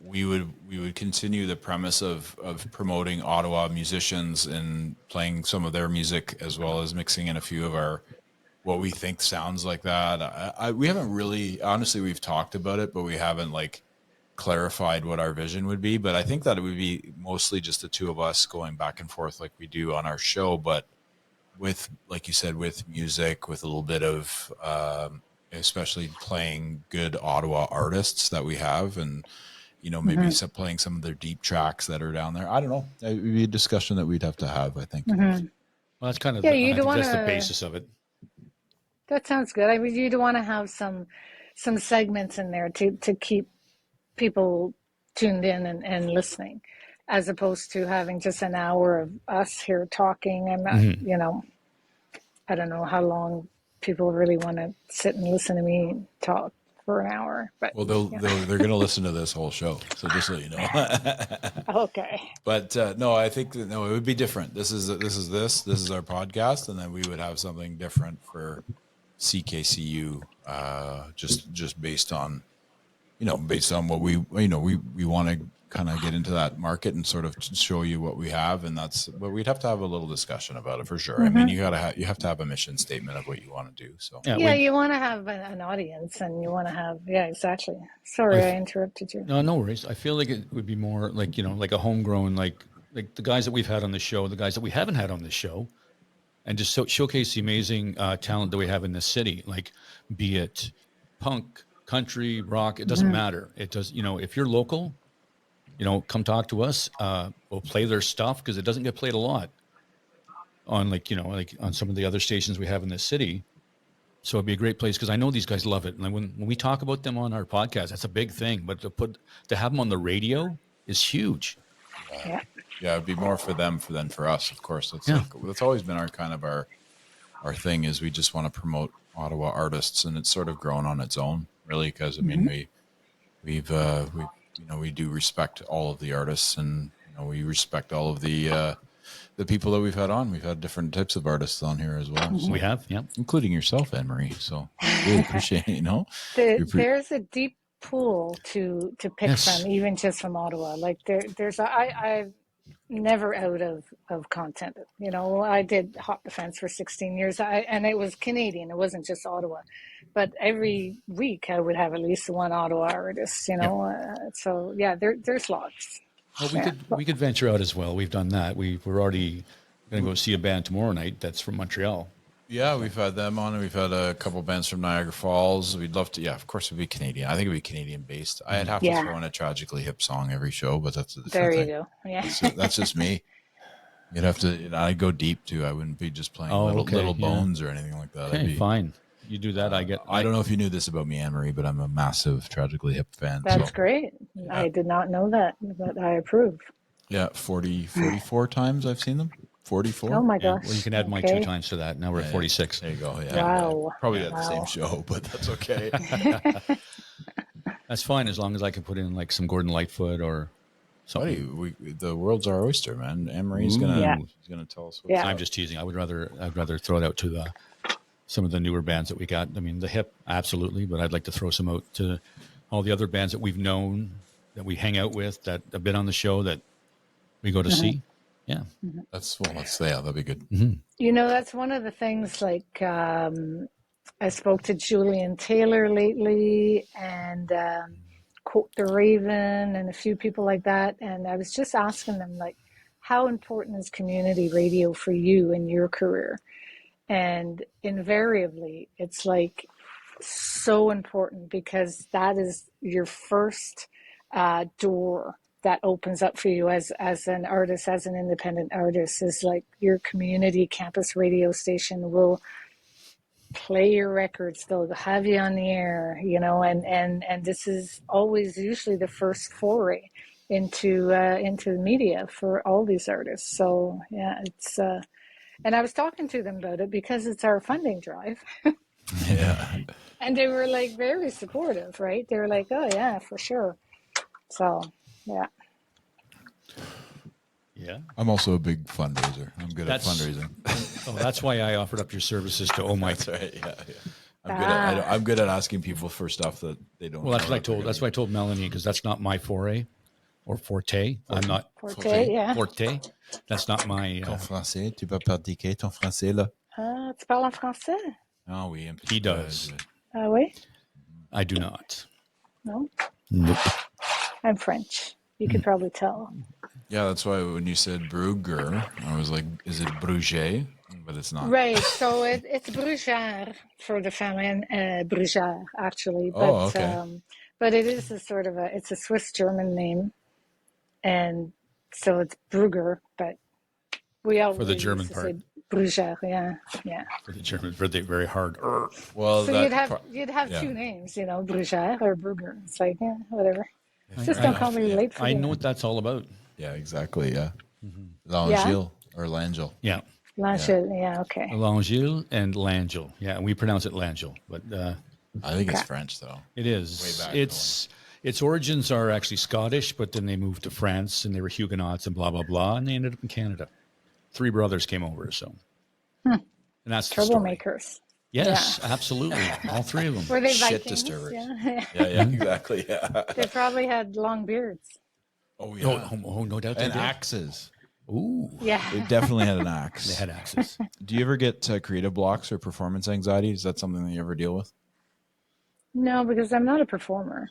We would continue the premise of promoting Ottawa musicians and playing some of their music, as well as mixing in a few of our what we think sounds like that. We haven't really, honestly, we've talked about it, but we haven't clarified what our vision would be. But I think that it would be mostly just the two of us going back and forth like we do on our show, but with, like you said, with music, with a little bit of especially playing good Ottawa artists that we have, and maybe playing some of their deep tracks that are down there. I don't know. It would be a discussion that we'd have to have, I think. Well, that's kind of that's the basis of it. That sounds good. I mean, you'd want to have some segments in there to keep people tuned in and listening, as opposed to having just an hour of us here talking. I'm not, you know, I don't know how long people really want to sit and listen to me talk for an hour. But well, they're going to listen to this whole show, so just so you know. Okay. But no, I think that, no, it would be different. This is our podcast, and then we would have something different for CKCU, just based on, you know, based on what we want to kind of get into that market and sort of show you what we have, and but we'd have to have a little discussion about it for sure. I mean, you have to have a mission statement of what you want to do. So you want to have an audience, and you want to have exactly. Sorry, I interrupted you. No worries. I feel like it would be more like, you know, like a homegrown, like the guys that we've had on the show, the guys that we haven't had on the show, and just showcase the amazing talent that we have in this city. Like, be it punk, country, rock, it doesn't matter. It does, you know, if you're local, you know, come talk to us. We'll play their stuff because it doesn't get played a lot on, like, you know, like on some of the other stations we have in this city. So it'd be a great place because I know these guys love it. And when we talk about them on our podcast, that's a big thing. But to have them on the radio is huge. Yeah, it'd be more for them than for us, of course. That's always been our thing, is we just want to promote Ottawa artists, and it's sort of grown on its own, really. Because I mean, we do respect all of the artists, and, you know, we respect all of the people that we've had on. We've had different types of artists on here as well. So, we have, yeah, including yourself, Anne-Marie. So really appreciate it, you know. There's a deep pool to pick from, even just from Ottawa. Like I've never out of content. You know, I did Hop the Fence for 16 years, and it was Canadian. It wasn't just Ottawa. But every week I would have at least one Ottawa artist, you know. So yeah, there's lots. Well, we could venture out as well. We've done that. We're already going to go see a band tomorrow night that's from Montreal. Yeah, we've had them on, and we've had a couple bands from Niagara Falls. We'd love to. Yeah, of course, it'd be Canadian. I think it'd be Canadian based. I'd have to throw in a Tragically Hip song every show, but that's a different thing. Go. Yeah, that's just me. You'd have to. I'd go deep too. I wouldn't be just playing little bones or anything like that. Okay, fine. You do that, I don't know if you knew this about me, Anne-Marie, but I'm a massive Tragically Hip fan. That's great. Yeah. I did not know that, but I approve. Yeah, 44 times I've seen them. 44. Oh my gosh. Well, you can add my 2 times to that. Now we're at 46. There you go. Yeah. Wow. Probably at the same show, but that's okay. That's fine, as long as I can put in like some Gordon Lightfoot or something. The world's our oyster, man. Anne-Marie's gonna tell us. I'm just teasing. I'd rather throw it out to some of the newer bands that we got. I mean, the hip, absolutely, but I'd like to throw some out to all the other bands that we've known, that we hang out with, that have been on the show, that we go to see. Yeah. That'd be good. Mm-hmm. You know, that's one of the things, like, I spoke to Julian Taylor lately, and Quote the Raven, and a few people like that. And I was just asking them, like, how important is community radio for you in your career? And invariably, it's like so important, because that is your first door that opens up for you as an artist, as an independent artist. Is like your community campus radio station will play your records, they'll have you on the air, you know, and this is always usually the first foray into the media for all these artists. So yeah, it's and I was talking to them about it because it's our funding drive. Yeah. And they were like very supportive, right? They were like, oh yeah, for sure. So yeah. Yeah. I'm also a big fundraiser. I'm good at fundraising. That's why I offered up your services to Oh Mike. That's right. Yeah. I'm good at asking people for stuff that they don't. Well, that's what I told Melanie, because that's not my foray or forte. I'm not forte. Yeah. Forte. That's not my. Ton français, tu peux pratiquer ton français là? Tu parles en français? Oh oui. He does. Ah oui? I do not. No. Nope. I'm French. You could probably tell. Yeah, that's why when you said Brugger, I was like, is it Brugger? But it's not. Right, so it's Brugger for the family, and Brugger, actually. But, okay. But it is it's a Swiss-German name. And so it's Brugger, but we all for the German part. Brugger, yeah. For the German, for the very hard. Well, so you'd have 2 names, you know, Brugger or Brugger. It's like, yeah, whatever. Just don't call me late for I dinner. know what that's all about. Yeah, exactly. Yeah. L'Angile or Langel. Yeah. Langel, okay. L'Angile and Langel. Yeah, we pronounce it Langel, but I think it's French though. it is. Way back Its origins are actually Scottish, but then they moved to France and they were Huguenots and blah blah blah, and they ended up in Canada. 3 brothers came over, so and that's the story. Troublemakers. Yes, absolutely, all 3 of them. Were they Shit Vikings? disturbers. Yeah. Yeah, exactly. Yeah. They probably had long beards. Oh yeah. No doubt they And did. axes. Ooh, Yeah. They definitely had an axe. they had axes. Do you ever get creative blocks or performance anxiety? Is that something that you ever deal with? No, because I'm not a performer.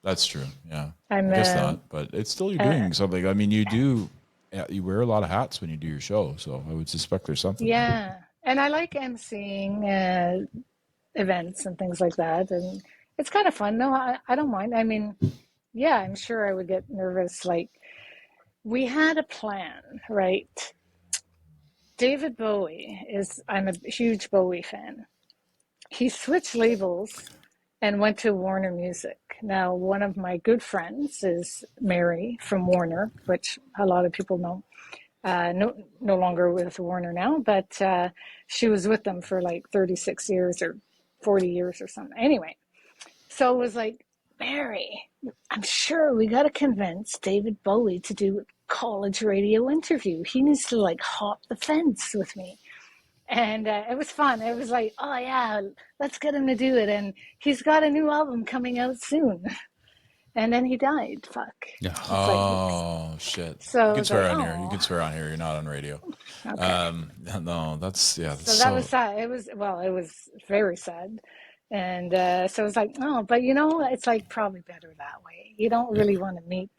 That's true. Yeah. I guess not, but it's still you're doing something. I mean, you wear a lot of hats when you do your show, so I would suspect there's something. Yeah. And I like emceeing events and things like that. And it's kind of fun. No, I don't mind. I mean, yeah, I'm sure I would get nervous. Like, we had a plan, right? David Bowie I'm a huge Bowie fan. He switched labels and went to Warner Music. Now, one of my good friends is Mary from Warner, which a lot of people know. No longer with Warner now, but she was with them for like 36 years or 40 years or something. Anyway, so it was like, Mary, I'm sure we got to convince David Bowie to do a college radio interview. He needs to like hop the fence with me. And it was fun. It was like, oh yeah, let's get him to do it. And he's got a new album coming out soon. And then he died. Fuck. Yeah. Oh shit. So you can swear on like, here. You can swear on here. You're not on radio. Okay. No, that's So that was sad. It was very sad. And so it was like, oh, but it's like probably better that way. You don't really want to meet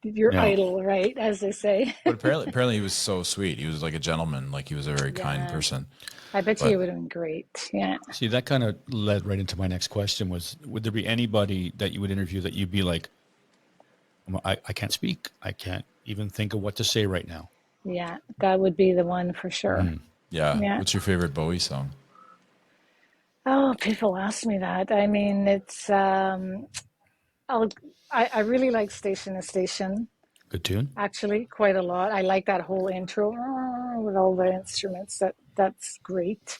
your idol, right? As they say. But apparently he was so sweet. He was like a gentleman. Like he was a very kind person. I bet you it would have been great. Yeah. See, that kind of led right into my next question was, would there be anybody that you would interview that you'd be like, I can't speak. I can't even think of what to say right now. Yeah, that would be the one for sure. Yeah. What's your favorite Bowie song? Oh, people ask me that. I mean, it's, I really like Station to Station. Good tune. Actually, quite a lot. I like that whole intro with all the instruments. That's great.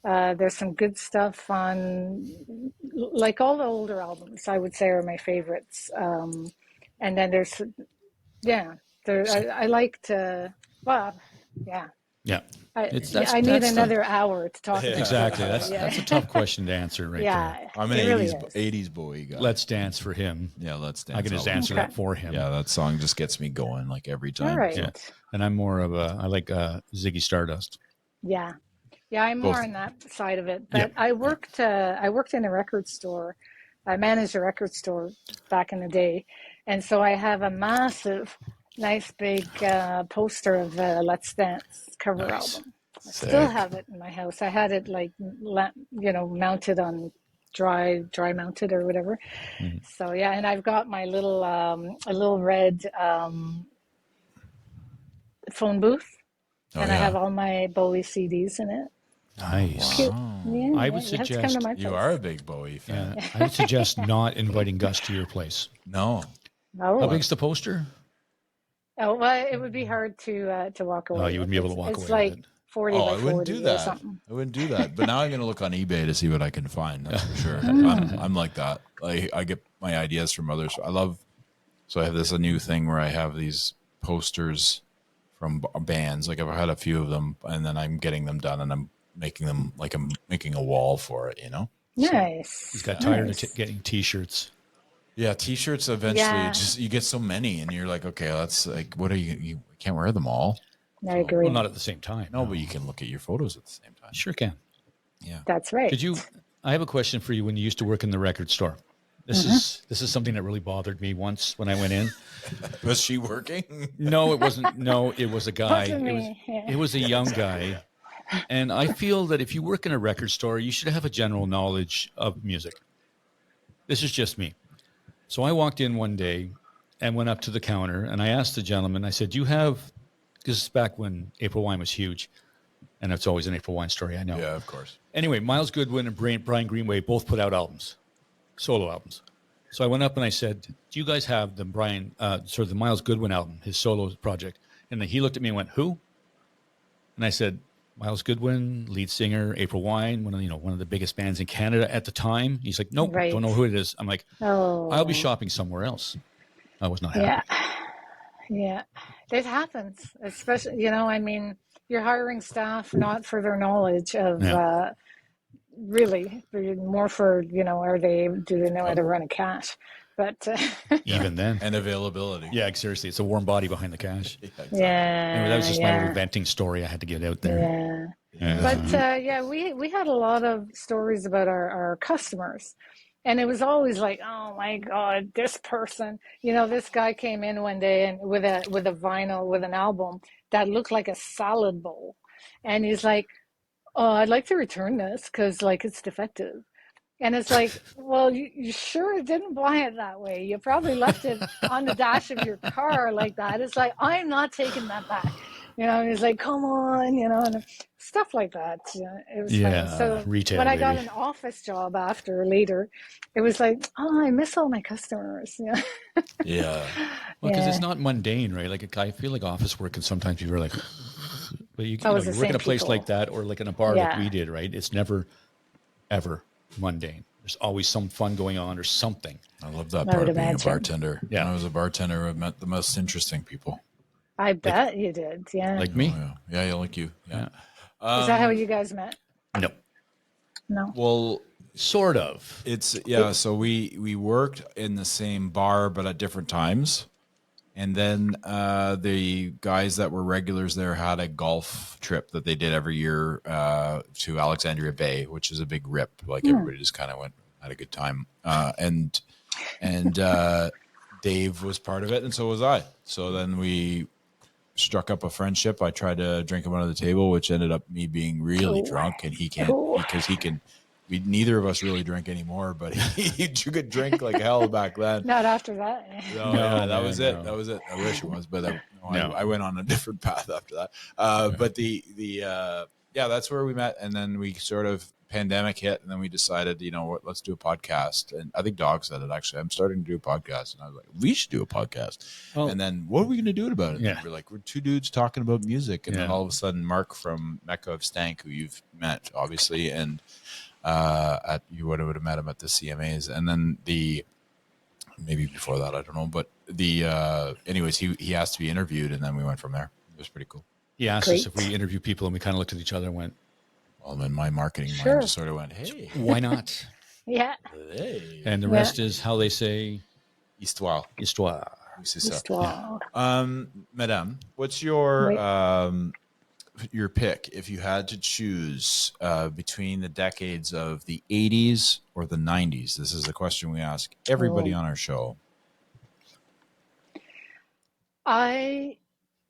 There's some good stuff on, like all the older albums, I would say are my favorites. And then I like to, well, yeah. Yeah. I need another hour to talk about. Exactly. That's a tough question to answer right there. I'm an really 80s Bowie guy. Let's Dance for him. Yeah, Let's Dance. I can just answer that for him. Yeah, that song just gets me going like every time. All right. Yeah. And I'm more of I like Ziggy Stardust. Yeah. Yeah, I'm more on that side of it. But I worked in a record store. I managed a record store back in the day. And so I have a massive, nice big poster of Let's Dance cover album. I still have it in my house. I had it like, mounted on dry mounted or whatever. So yeah, and I've got my little, a little red phone booth. I have all my Bowie CDs in it. Nice. Wow. Yeah, I would suggest you are a big Bowie fan. I would suggest not inviting Gus to your place. No. Oh. How big's the poster? Oh, well, it would be hard to walk away. Oh, you wouldn't be able to walk away. It's like with it. 40 by 40 I wouldn't do that. or something. I wouldn't do that. But now I'm going to look on eBay to see what I can find. That's for sure. I'm like that. I get my ideas from others. So I have a new thing where I have these posters from bands. Like I've had a few of them, and then I'm getting them done, and I'm making them like I'm making a wall for it. Nice. He's got tired of getting T-shirts. Yeah, T-shirts eventually you get so many, and you're like, okay, that's like, what are you can't wear them all. I agree. Well, not at the same time. No, but you can look at your photos at the same time. Sure can. Yeah, that's right. I have a question for you. When you used to work in the record store, this is something that really bothered me once when I went in. Was she working? No, it wasn't. No, it was a guy. It was a young guy. And I feel that if you work in a record store, you should have a general knowledge of music. This is just me. So I walked in one day and went up to the counter, and I asked the gentleman, I said, do you have, because it's back when April Wine was huge, and it's always an April Wine story, I know. Yeah, of course. Anyway, Miles Goodwin and Brian Greenway both put out albums, solo albums. So I went up and I said, do you guys have the sort of the Miles Goodwin album, his solo project? And then he looked at me and went, who? And I said, Miles Goodwin, lead singer, April Wine, one of the biggest bands in Canada at the time. He's like, nope, don't know who it is. I'm like, I'll be shopping somewhere else. I was not happy. Yeah, it happens, especially, you're hiring staff not for their knowledge of really more for, do they know how to run a cash? But even then, and availability. Yeah, seriously, it's a warm body behind the cash. Exactly. Anyway, that was just my little venting story I had to get out there. But we had a lot of stories about our customers. And it was always like, oh my God, this person, this guy came in one day and with a vinyl, with an album that looked like a salad bowl. And he's like, oh, I'd like to return this because it's defective. And it's like, well, you sure didn't buy it that way. You probably left it on the dash of your car like that. It's like, I'm not taking that back. And he's like, come on, and stuff like that. It was funny. So retail, when I got an office job later, it was like, oh, I miss all my customers. Yeah. Well, because it's not mundane, right? Like I feel like office work can sometimes be like, but you work in a place like that or like in a bar like we did, right? It's never, ever mundane. There's always some fun going on or something. I love that part of being a bartender. Yeah. When I was a bartender, I met the most interesting people. I bet you did. Yeah. Like me? Oh, yeah, like you. Yeah. Is that how you guys met? No. Well, sort of. It's so we worked in the same bar but at different times. And then the guys that were regulars there had a golf trip that they did every year to Alexandria Bay, which is a big rip. Like everybody just kind of had a good time. And Dave was part of it, and so was I. So then we struck up a friendship. I tried to drink him under the table, which ended up me being really drunk, and he can't because he can. Neither of us really drink anymore, but he could drink like hell back then. Not after that. That was it. That was it. I wish it was, but I went on a different path after that. But that's where we met, and then we sort of pandemic hit, and then we decided, let's do a podcast. And I think Dawg said it actually. I'm starting to do a podcast, and I was like, we should do a podcast. Oh. And then what are we going to do about it? Yeah. We're like, we're two dudes talking about music, and then all of a sudden, Mark from Mecca of Stank, who you've met obviously, and you would have met him at the CMAs, and then maybe before that, I don't know, but anyways, he asked to be interviewed, and then we went from there. It was pretty cool. He asked us if we interview people, and we kind of looked at each other and went, well, then my marketing mind just sort of went, hey, why not? Yeah. Hey. And the rest is how they say Histoire. Madame, what's your pick if you had to choose between the decades of the 80s or the 90s? This is the question we ask everybody on our show. I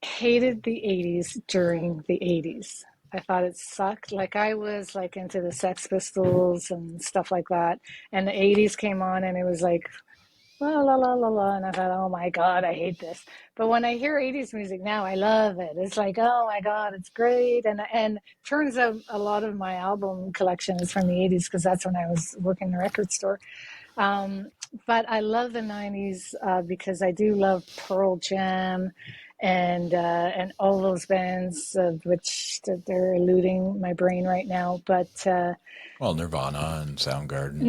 hated the 80s during the 80s. I thought it sucked. Like I was like into the Sex Pistols and stuff like that. And the 80s came on and it was like, la, la, la, la, la. And I thought, oh my God, I hate this. But when I hear 80s music now, I love it. It's like, oh my God, it's great. And turns out a lot of my album collection is from the 80s because that's when I was working in the record store. But I love the 90s because I do love Pearl Jam and all those bands, which they're eluding my brain right now. But Nirvana and Soundgarden.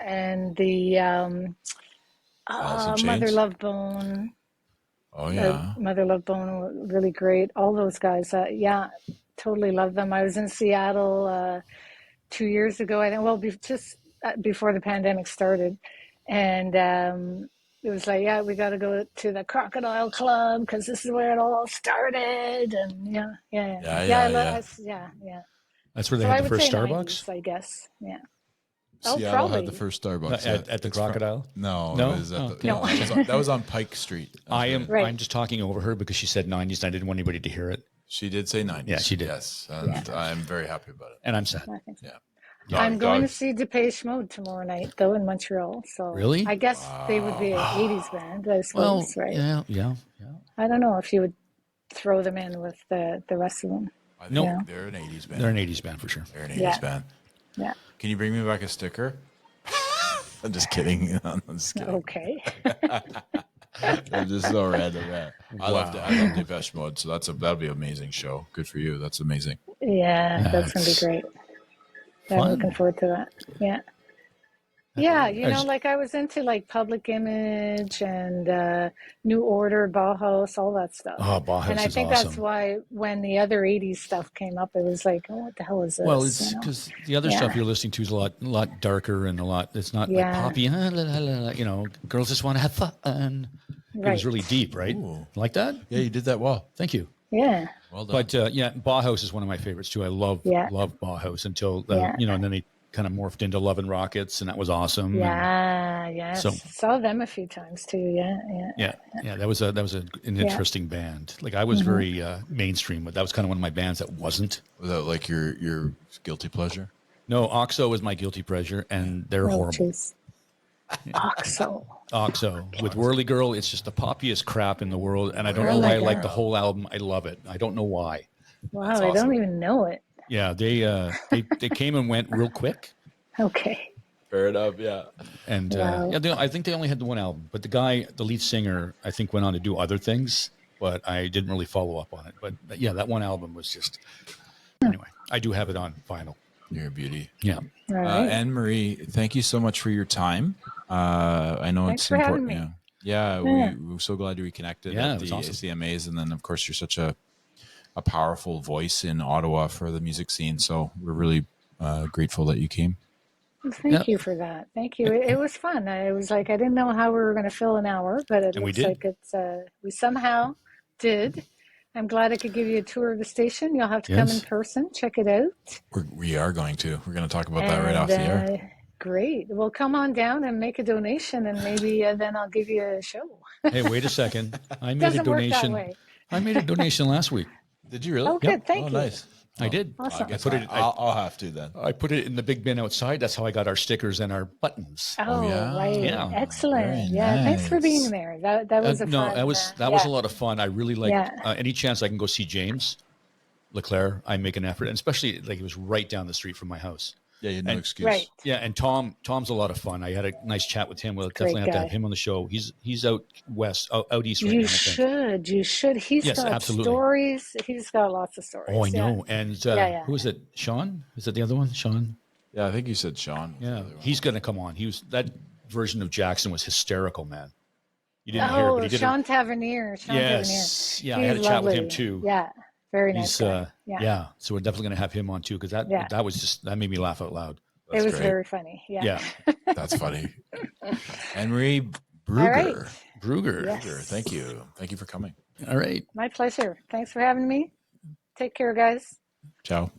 And the Mother Love Bone. Oh yeah, Mother Love Bone, really great. All those guys, totally love them. I was in Seattle 2 years ago, I think. Well, just before the pandemic started, and it was like, we got to go to the Crocodile Club because this is where it all started. And That's where they had the first Starbucks, 90s, I guess. Yeah. Seattle had the first Starbucks at the Crocodile. No. It was that was on Pike Street. I'm just talking over her because she said 90s. And I didn't want anybody to hear it. She did say 90s. Yeah, she did. Yes, and I'm very happy about it. And I'm sad. Yeah. I'm going to see Depeche Mode tomorrow night, though, in Montreal. So really, I guess they would be an 80s band, I suppose, right? Yeah. I don't know if you would throw them in with the rest of them. No, they're an 80s band. They're an 80s band for sure. They're an 80s band. Yeah. Can you bring me back a sticker? I'm just kidding. I'm just kidding. Okay. I'm just so random. Yeah. I love Depeche Mode, so that'll be an amazing show. Good for you. That's amazing. Yeah, that's going to be great. Yeah, I'm looking forward to that. Yeah. Yeah, like I was into like Public Image and New Order, Bauhaus, all that stuff. Oh, Bauhaus and I is think awesome. that's why when the other 80s stuff came up, it was like, oh, what the hell is this? Well, it's because the other stuff you're listening to is a lot darker and it's not like poppy, girls just want to have fun. Right. It was really deep, right? Ooh. Like that? Yeah, you did that well. Thank you. Yeah. Well done. But Bauhaus is one of my favorites too. I love Bauhaus until, and then they kind of morphed into Love and Rockets, and that was awesome. Yeah, so, saw them a few times too. Yeah. That was an interesting band. Like I was very mainstream, but that was kind of one of my bands that wasn't. Was that like your guilty pleasure? No, OXO was my guilty pleasure, and they're horrible. OXO with Whirly Girl. It's just the poppiest crap in the world, and I don't know why I like the whole album. I love it. I don't know why. Wow, awesome. I don't even know it. Yeah, they came and went real quick. Okay. Fair enough, yeah. And I think they only had the one album, but the lead singer, I think went on to do other things, but I didn't really follow up on it. But yeah, that one album was just, anyway, I do have it on vinyl. You're a beauty. Yeah. Right. Anne-Marie, thank you so much for your time. I know Thanks it's for important. Having me. Yeah, we're so glad you reconnected at the awesome. ACMAs. And then, of course, you're such a powerful voice in Ottawa for the music scene. So we're really grateful that you came. Thank you for that. Thank you. It was fun. I was like, I didn't know how we were going to fill an hour, but it looks like we somehow did. I'm glad I could give you a tour of the station. You'll have to come in person, check it out. We are going to. We're going to talk about that right off the air. Great. Well, come on down and make a donation, and maybe then I'll give you a show. Hey, wait a second. I made a donation. Work that way. I made a donation last week. Did you really? Oh, good. Thank you. Nice. I did. Awesome. I'll have to then. I put it in the big bin outside. That's how I got our stickers and our buttons. Oh, yeah. Right. Yeah. Excellent. Very yeah. nice. Thanks for being there. That was a fun. that was a lot of fun. I really like any chance I can go see James Leclerc. I make an effort, and especially like it was right down the street from my house. Yeah, you had no excuse. Right. Yeah, and Tom's a lot of fun. I had a nice chat with him. We'll definitely have to have him on the show. He's out west, out east right now. You should. He's got stories. He's got lots of stories. Oh, I know. And who is it? Sean? Is it the other one? Sean? Yeah, I think you said Sean. Yeah, he's going to come on. That version of Jackson was hysterical, man. You didn't hear it, but he did Sean Tavernier. Yes. Yeah, I had a chat with him too. Yeah. Very nice. So we're definitely going to have him on too, because that made me laugh out loud. It was very funny. Yeah. That's funny. Anne-Marie Brugger. All right. Brugger. Yes. Thank you. Thank you for coming. All right. My pleasure. Thanks for having me. Take care, guys. Ciao.